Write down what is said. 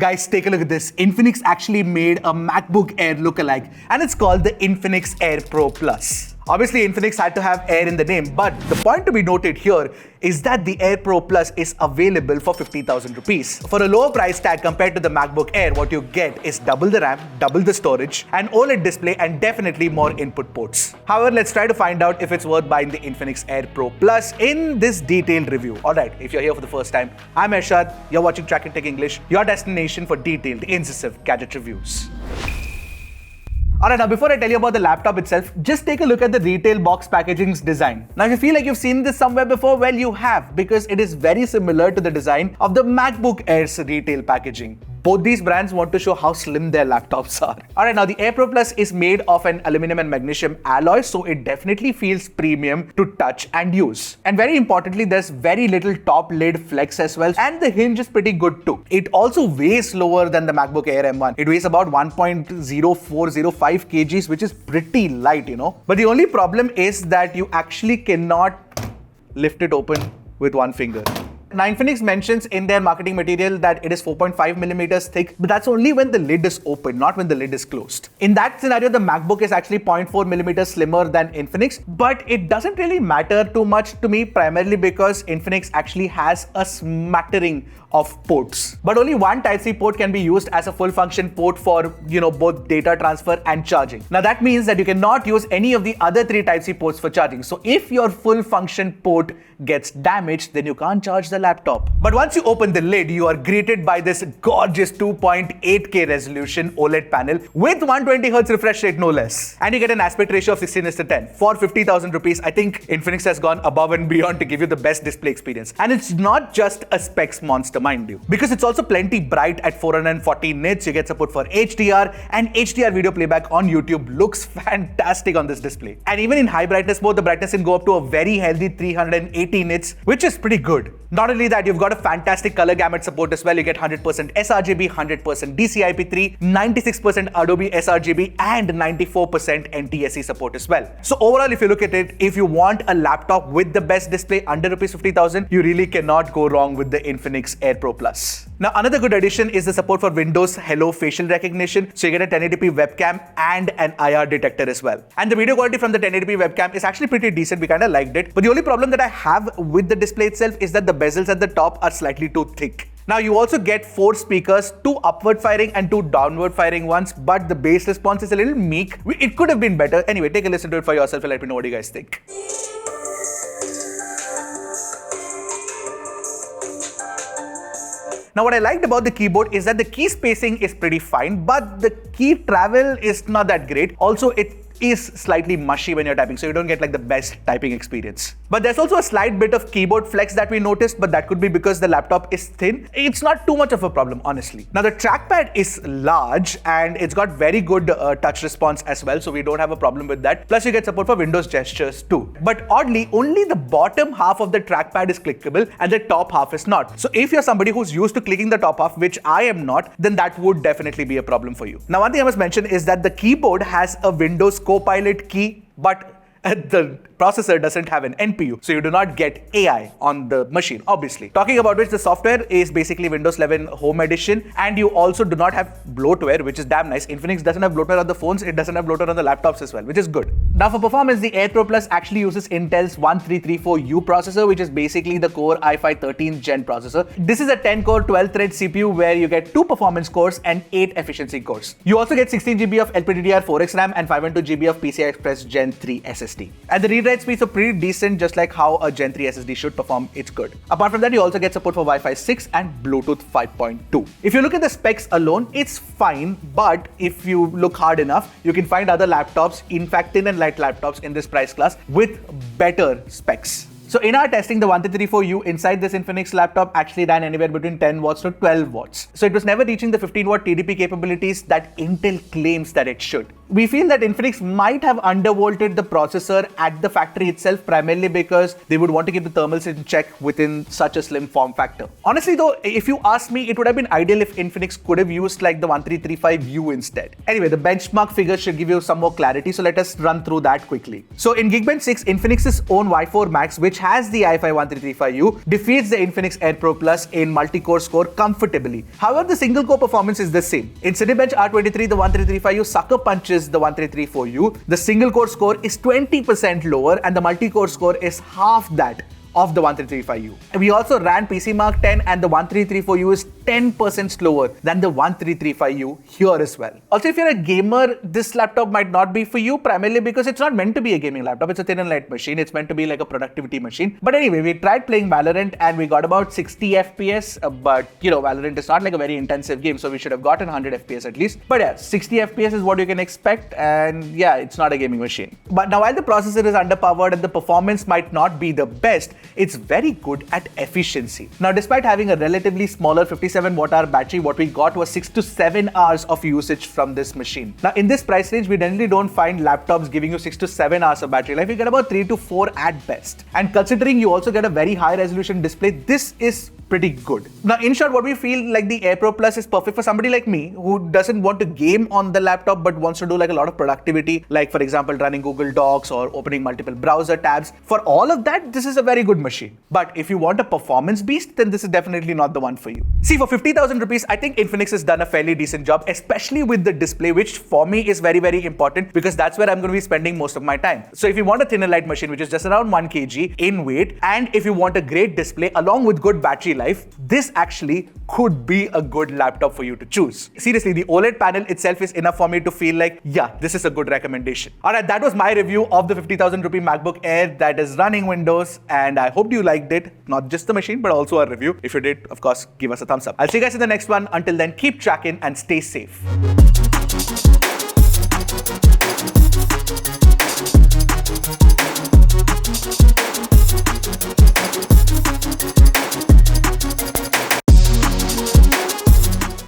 Guys, take a look at this. Infinix actually made a MacBook Air lookalike, and it's called the Infinix Air Pro Plus. Obviously, Infinix had to have Air in the name, but the point to be noted here is that the Air Pro Plus is available for 50,000 rupees. For a lower price tag compared to the MacBook Air, what you get is double the RAM, double the storage, an OLED display, and definitely more input ports. However, let's try to find out if it's worth buying the Infinix Air Pro Plus in this detailed review. Alright, if you're here for the first time, I'm Ershad, you're watching Trakin Tech English, your destination for detailed, incisive gadget reviews. Alright, now before I tell you about the laptop itself, just take a look at the retail box packaging's design. Now if you feel like you've seen this somewhere before, well you have, because it is very similar to the design of the MacBook Air's retail packaging. Both these brands want to show how slim their laptops are. Alright, now the Air Pro Plus is made of an aluminum and magnesium alloy, so it definitely feels premium to touch and use. And very importantly, there's very little top lid flex as well, and the hinge is pretty good too. It also weighs lower than the MacBook Air M1. It weighs about 1.0405 kgs, which is pretty light, you know. But the only problem is that you actually cannot lift it open with one finger. Now, Infinix mentions in their marketing material that it is 4.5 millimeters thick, but that's only when the lid is open, not when the lid is closed. In that scenario, the MacBook is actually 0.4 millimeters slimmer than Infinix, but it doesn't really matter too much to me, primarily because Infinix actually has a smattering of ports. But only one Type-C port can be used as a full function port for, both data transfer and charging. Now that means that you cannot use any of the other three Type-C ports for charging. So if your full function port gets damaged, then you can't charge the laptop. But once you open the lid, you are greeted by this gorgeous 2.8K resolution OLED panel with 120Hz refresh rate, no less. And you get an aspect ratio of 16:10. For 50,000 rupees, I think Infinix has gone above and beyond to give you the best display experience. And it's not just a specs monster, mind you, because it's also plenty bright at 440 nits. You get support for HDR, and HDR video playback on YouTube looks fantastic on this display. And even in high brightness mode, the brightness can go up to a very healthy 380 nits, which is pretty good. Not only that, you've got a fantastic color gamut support as well. You get 100% sRGB, 100% DCI-P3, 96% Adobe sRGB, and 94% NTSC support as well. So overall, if you look at it, if you want a laptop with the best display under rupees 50,000, you really cannot go wrong with the Infinix Air Pro Plus. Now, another good addition is the support for Windows Hello facial recognition. So you get a 1080p webcam and an IR detector as well. And the video quality from the 1080p webcam is actually pretty decent. We kind of liked it. But the only problem that I have with the display itself is that the bezels at the top are slightly too thick. Now you also get 4 speakers, 2 upward firing and 2 downward firing ones, but the bass response is a little meek. It could have been better. Anyway, take a listen to it for yourself and let me know what you guys think. Now what I liked about the keyboard is that the key spacing is pretty fine, but the key travel is not that great. Also, it is slightly mushy when you're typing, so you don't get like the best typing experience. But there's also a slight bit of keyboard flex that we noticed, but that could be because the laptop is thin. It's not too much of a problem, honestly. Now the trackpad is large and it's got very good touch response as well, so we don't have a problem with that. Plus you get support for Windows gestures too. But oddly, only the bottom half of the trackpad is clickable and the top half is not. So if you're somebody who's used to clicking the top half, which I am not, then that would definitely be a problem for you. Now one thing I must mention is that the keyboard has a Windows Copilot key, but the processor doesn't have an NPU, so you do not get AI on the machine, obviously. Talking about which, the software is basically Windows 11 Home Edition, and you also do not have bloatware, which is damn nice. Infinix doesn't have bloatware on the phones, it doesn't have bloatware on the laptops as well, which is good. Now for performance, the Air Pro Plus actually uses Intel's 1334U processor, which is basically the Core i5 13th gen processor. This is a 10-core 12-thread CPU where you get 2 performance cores and 8 efficiency cores. You also get 16GB of LPDDR4X RAM and 512GB of PCI Express Gen 3 SSD. And the read-write speeds are pretty decent, just like how a Gen 3 SSD should perform. It's good. Apart from that, you also get support for Wi-Fi 6 and Bluetooth 5.2. If you look at the specs alone, it's fine, but if you look hard enough, you can find other laptops, in fact thin and light laptops in this price class with better specs. So in our testing, the 1334U inside this Infinix laptop actually ran anywhere between 10 watts to 12 watts. So it was never reaching the 15 watt TDP capabilities that Intel claims that it should. We feel that Infinix might have undervolted the processor at the factory itself, primarily because they would want to keep the thermals in check within such a slim form factor. Honestly though, if you ask me, it would have been ideal if Infinix could have used like the 1335U instead. Anyway, the benchmark figures should give you some more clarity, so let us run through that quickly. So in Geekbench 6, Infinix's own Y4 Max, which has the i5 1335U, defeats the Infinix Air Pro Plus in multi-core score comfortably. However, the single-core performance is the same. In Cinebench R23, the 1335U sucker punches the 1334U. The single-core score is 20% lower and the multi-core score is half that of the 1335U. We also ran PCMark 10 and the 1334U is 10% slower than the 1335U here as well. Also, if you're a gamer, this laptop might not be for you, primarily because it's not meant to be a gaming laptop. It's a thin and light machine. It's meant to be like a productivity machine. But anyway, we tried playing Valorant and we got about 60 FPS, but you know, Valorant is not like a very intensive game, so we should have gotten 100 FPS at least. But yeah, 60 FPS is what you can expect, and yeah, it's not a gaming machine. But now while the processor is underpowered and the performance might not be the best, it's very good at efficiency. Now, despite having a relatively smaller 57 watt-hour battery, what we got was 6 to 7 hours of usage from this machine. Now, in this price range, we generally don't find laptops giving you 6 to 7 hours of battery life. You get about 3 to 4 at best. And considering you also get a very high resolution display, this is pretty good. Now, in short, what we feel like the Air Pro Plus is perfect for somebody like me who doesn't want to game on the laptop but wants to do like a lot of productivity, like for example, running Google Docs or opening multiple browser tabs. For all of that, this is a very good machine. But if you want a performance beast, then this is definitely not the one for you. See, for 50,000 rupees, I think Infinix has done a fairly decent job, especially with the display, which for me is very, very important because that's where I'm going to be spending most of my time. So if you want a thin and light machine, which is just around 1 kg in weight, and if you want a great display along with good battery life, this actually could be a good laptop for you to choose. Seriously, the OLED panel itself is enough for me to feel like, yeah, this is a good recommendation. Alright, that was my review of the 50,000 rupee MacBook Air that is running Windows, and I hope you liked it. Not just the machine, but also our review. If you did, of course, give us a thumbs up. I'll see you guys in the next one. Until then, keep tracking and stay safe.